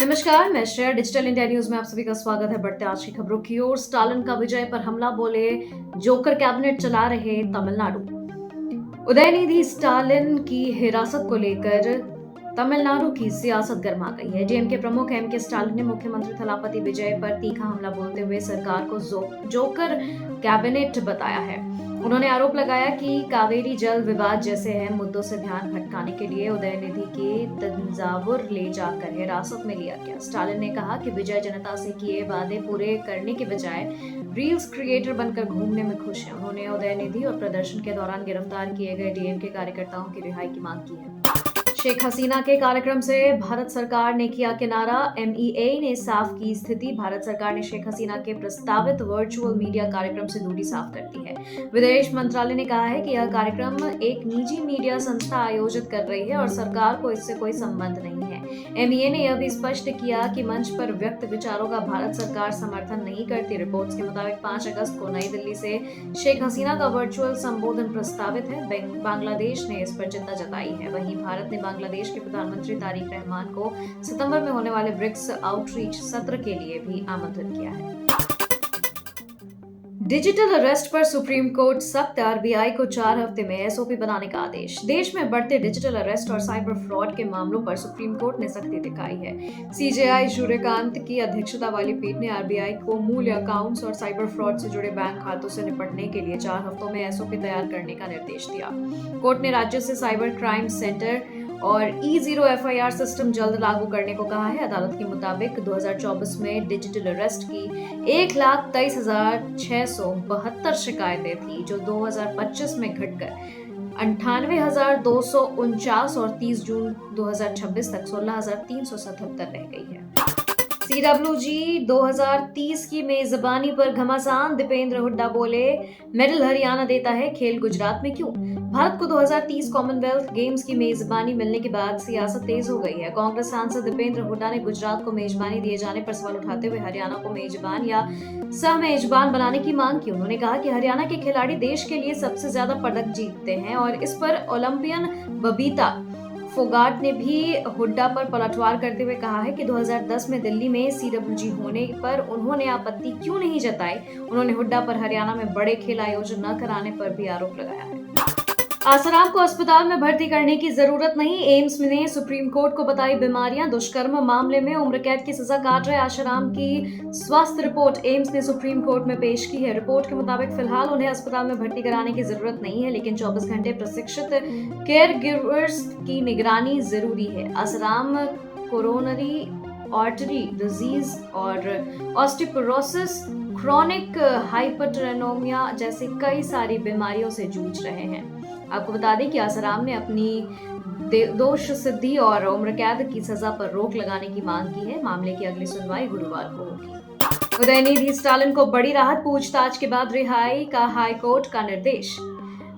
नमस्कार, मैं Shreya. Digital India news में आप सभी का स्वागत है। बढ़ते आज की खबरों की ओर। स्टालिन का विजय पर हमला, बोले जोकर कैबिनेट चला रहे तमिलनाडु। उदयनिधि स्टालिन की हिरासत को लेकर तमिलनाडु की सियासत गर्मा गई है। डीएमके प्रमुख एमके स्टालिन ने मुख्यमंत्री थलापति विजय पर तीखा हमला बोलते हुए सरकार को जोकर कैबिनेट बताया है। उन्होंने आरोप लगाया कि कावेरी जल विवाद जैसे अहम मुद्दों से ध्यान भटकाने के लिए उदयनिधि के तंजावुर ले जाकर हिरासत में लिया गया। स्टालिन ने कहा कि विजय जनता से किए वादे पूरे करने के बजाय रील्स क्रिएटर बनकर घूमने में खुश है। उन्होंने उदयनिधि और प्रदर्शन के दौरान गिरफ्तार किए गए डीएमके कार्यकर्ताओं की रिहाई की मांग की है। शेख हसीना के कार्यक्रम से भारत सरकार ने किया किनारा। एमईए ने साफ की स्थिति। भारत सरकार ने शेख हसीना के प्रस्तावित वर्चुअल मीडिया कार्यक्रम से दूरी साफ कर दी है। विदेश मंत्रालय ने कहा है कि यह कार्यक्रम एक निजी मीडिया संस्था आयोजित कर रही है और सरकार को इससे कोई संबंध नहीं है। एमईए ने यह भी स्पष्ट किया कि मंच पर व्यक्त विचारों का भारत सरकार समर्थन नहीं करती। रिपोर्ट्स के मुताबिक 5 अगस्त को नई दिल्ली से शेख हसीना का वर्चुअल संबोधन प्रस्तावित है। बांग्लादेश ने इस पर चिंता जताई है। वहीं भारत ने बांग्लादेश के प्रधानमंत्री तारिक रहमान को सितंबर में होने वाले ब्रिक्स आउटरीच सत्र के लिए भी आमंत्रित किया है। डिजिटल अरेस्ट पर सुप्रीम कोर्ट सख्त। आरबीआई को 4 हफ्ते में एसओपी बनाने का आदेश। देश में बढ़ते डिजिटल अरेस्ट और साइबर फ्रॉड के मामलों पर सुप्रीम कोर्ट ने सख्ती दिखाई है। सीजेआई सूर्यकांत की अध्यक्षता वाली पीठ ने आरबीआई को मूल्य अकाउंट्स और साइबर फ्रॉड से जुड़े बैंक खातों से निपटने के लिए 4 हफ्तों में एसओपी तैयार करने का निर्देश दिया। कोर्ट ने राज्यों से साइबर क्राइम सेंटर और E0 एफआईआर सिस्टम जल्द लागू करने को कहा है। अदालत के मुताबिक 2024 में डिजिटल अरेस्ट की 1,23,672 शिकायतें थी, जो 2025 में घटकर 98,249 और 30 जून 2026 तक 16,377 रह गई है। CWG 2030 की मेजबानी पर घमासान। दीपेंद्र हुड्डा बोले, मेडल हरियाणा देता है, खेल गुजरात में क्यों। भारत को 2030 कॉमनवेल्थ गेम्स की मेजबानी मिलने के बाद सियासत तेज हो गई है। कांग्रेस सांसद दीपेंद्र हुड्डा ने गुजरात को मेजबानी दिए जाने पर सवाल उठाते हुए हरियाणा को मेजबान या सह मेजबान बनाने की मांग की। उन्होंने कहा कि हरियाणा के खिलाड़ी देश के लिए सबसे ज्यादा पदक जीतते हैं और इस पर ओलंपियन बबीता फोगाट ने भी हुड्डा पर पलटवार करते हुए कहा है कि 2010 में दिल्ली में सीडब्ल्यूजी होने पर उन्होंने आपत्ति क्यों नहीं जताई। उन्होंने हुड्डा पर हरियाणा में बड़े खेल आयोजन न कराने पर भी आरोप लगाया है। आसाराम को अस्पताल में भर्ती करने की जरूरत नहीं। एम्स ने सुप्रीम कोर्ट को बताई बीमारियां। दुष्कर्म मामले में उम्र कैद की सजा काट रहे आसाराम की स्वास्थ्य रिपोर्ट एम्स ने सुप्रीम कोर्ट में पेश की है। रिपोर्ट के मुताबिक फिलहाल उन्हें अस्पताल में भर्ती कराने की जरूरत नहीं है, लेकिन 24 घंटे प्रशिक्षित केयर गिवर्स की निगरानी जरूरी है। आसाराम कोरोनरी आर्टरी डिजीज और ऑस्टियोपोरोसिस, क्रॉनिक हाइपरटेनोमिया जैसे कई सारी बीमारियों से जूझ रहे हैं। आपको बता दें कि आसाराम ने अपनी दोष सिद्धि और उम्र कैद की सजा पर रोक लगाने की मांग की है। मामले की अगली सुनवाई गुरुवार को होगी। उदयनिधि स्टालिन को बड़ी राहत। पूछताछ के बाद रिहाई का हाईकोर्ट का निर्देश।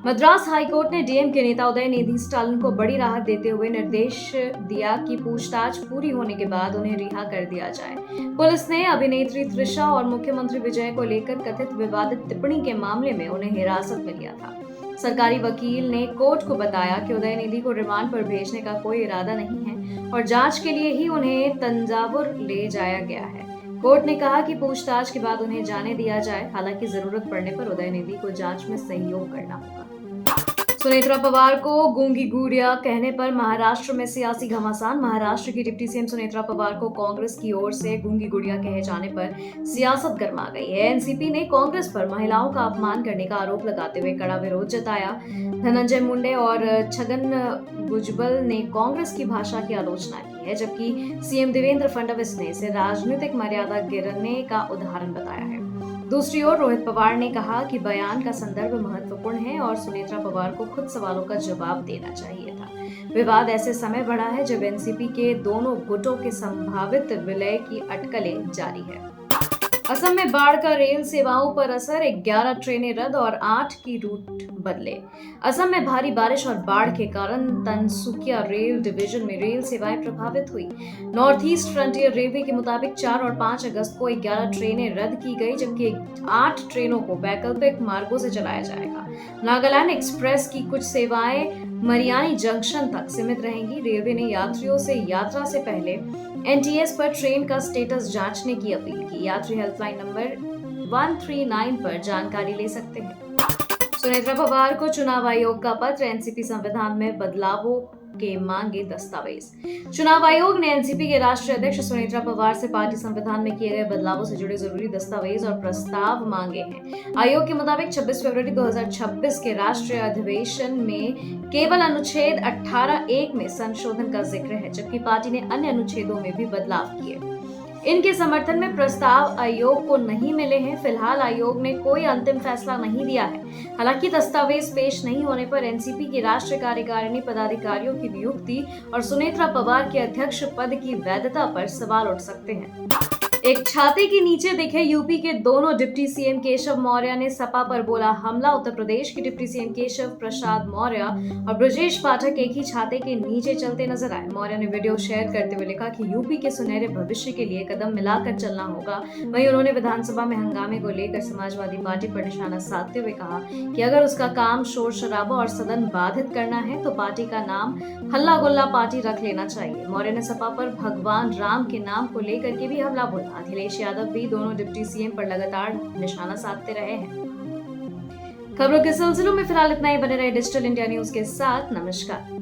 मद्रास हाईकोर्ट ने डीएम के नेता उदयनिधि स्टालिन को बड़ी राहत देते हुए निर्देश दिया कि पूछताछ पूरी होने के बाद उन्हें रिहा कर दिया जाए। पुलिस ने अभिनेत्री त्रिशा और मुख्यमंत्री विजय को लेकर कथित विवादित टिप्पणी के मामले में उन्हें हिरासत में लिया था। सरकारी वकील ने कोर्ट को बताया कि उदयनिधि को रिमांड पर भेजने का कोई इरादा नहीं है और जांच के लिए ही उन्हें तंजावुर ले जाया गया है। कोर्ट ने कहा कि पूछताछ के बाद उन्हें जाने दिया जाए, हालांकि जरूरत पड़ने पर उदयनिधि को जांच में सहयोग करना होगा। सुनेत्रा पवार को गूंगी गुड़िया कहने पर महाराष्ट्र में सियासी घमासान। महाराष्ट्र की डिप्टी सीएम सुनेत्रा पवार को कांग्रेस की ओर से गूंगी गुड़िया कहे जाने पर सियासत गर्मा गई है। एनसीपी ने कांग्रेस पर महिलाओं का अपमान करने का आरोप लगाते हुए कड़ा विरोध जताया। धनंजय मुंडे और छगन भुजबल ने कांग्रेस की भाषा की आलोचना की है, जबकि सीएम देवेंद्र फडणवीस ने इसे राजनीतिक मर्यादा गिरने का उदाहरण बताया है। दूसरी ओर रोहित पवार ने कहा कि बयान का संदर्भ महत्वपूर्ण है और सुनेत्रा पवार को खुद सवालों का जवाब देना चाहिए था। विवाद ऐसे समय बढ़ा है जब एनसीपी के दोनों गुटों के संभावित विलय की अटकलें जारी है। असम में बाढ़ का रेल सेवाओं पर असर, 11 ट्रेनें रद्द और 8 की रूट बदले। असम में भारी बारिश और बाढ़ के कारण तनसुकिया रेल डिवीजन में रेल सेवाएं प्रभावित हुई। नॉर्थ ईस्ट फ्रंटियर रेलवे के मुताबिक 4 और 5 अगस्त को 11 ट्रेनें रद्द की गई, जबकि 8 ट्रेनों को वैकल्पिक मार्गों से चलाया जाएगा। नागालैंड एक्सप्रेस की कुछ सेवाएं मरियानी जंक्शन तक सीमित रहेंगी। रेलवे ने यात्रियों से यात्रा से पहले एनटीएस पर ट्रेन का स्टेटस जांचने की अपील की। यात्री हेल्पलाइन नंबर 139 पर जानकारी ले सकते हैं। सुनेत्रा पवार को चुनाव आयोग का पत्र, एनसीपी संविधान में बदलावों के मांगे दस्तावेज। चुनाव आयोग ने एनसीपी के राष्ट्रीय अध्यक्ष सुनेत्रा पवार से पार्टी संविधान में किए गए बदलावों से जुड़े जरूरी दस्तावेज और प्रस्ताव मांगे हैं। आयोग के मुताबिक 26 फरवरी 2026 के राष्ट्रीय अधिवेशन में केवल अनुच्छेद 18(1) में संशोधन का जिक्र है, जबकि पार्टी ने अन्य अनुच्छेदों में भी बदलाव किए। इनके समर्थन में प्रस्ताव आयोग को नहीं मिले हैं। फिलहाल आयोग ने कोई अंतिम फैसला नहीं दिया है। हालांकि दस्तावेज पेश नहीं होने पर एनसीपी की राष्ट्रीय कार्यकारिणी पदाधिकारियों की नियुक्ति और सुनेत्रा पवार के अध्यक्ष पद की वैधता पर सवाल उठ सकते हैं। एक छाते के नीचे दिखे यूपी के दोनों डिप्टी सीएम केशव मौर्य ने सपा पर बोला हमला। उत्तर प्रदेश के डिप्टी सीएम केशव प्रसाद मौर्य और ब्रजेश पाठक एक ही छाते के नीचे चलते नजर आए। मौर्य ने वीडियो शेयर करते हुए लिखा कि यूपी के सुनहरे भविष्य के लिए कदम मिलाकर चलना होगा। वहीं उन्होंने विधानसभा में हंगामे को लेकर समाजवादी पार्टी पर निशाना साधते हुए कहा कि अगर उसका काम शोर शराबा और सदन बाधित करना है तो पार्टी का नाम हल्ला गुल्ला पार्टी रख लेना चाहिए। मौर्य ने सपा पर भगवान राम के नाम को लेकर के भी हमला बोला। अखिलेश यादव भी दोनों डिप्टी सीएम पर लगातार निशाना साधते रहे हैं। खबरों के सिलसिलों में फिलहाल इतना ही। बने रहे डिजिटल इंडिया न्यूज के साथ। नमस्कार।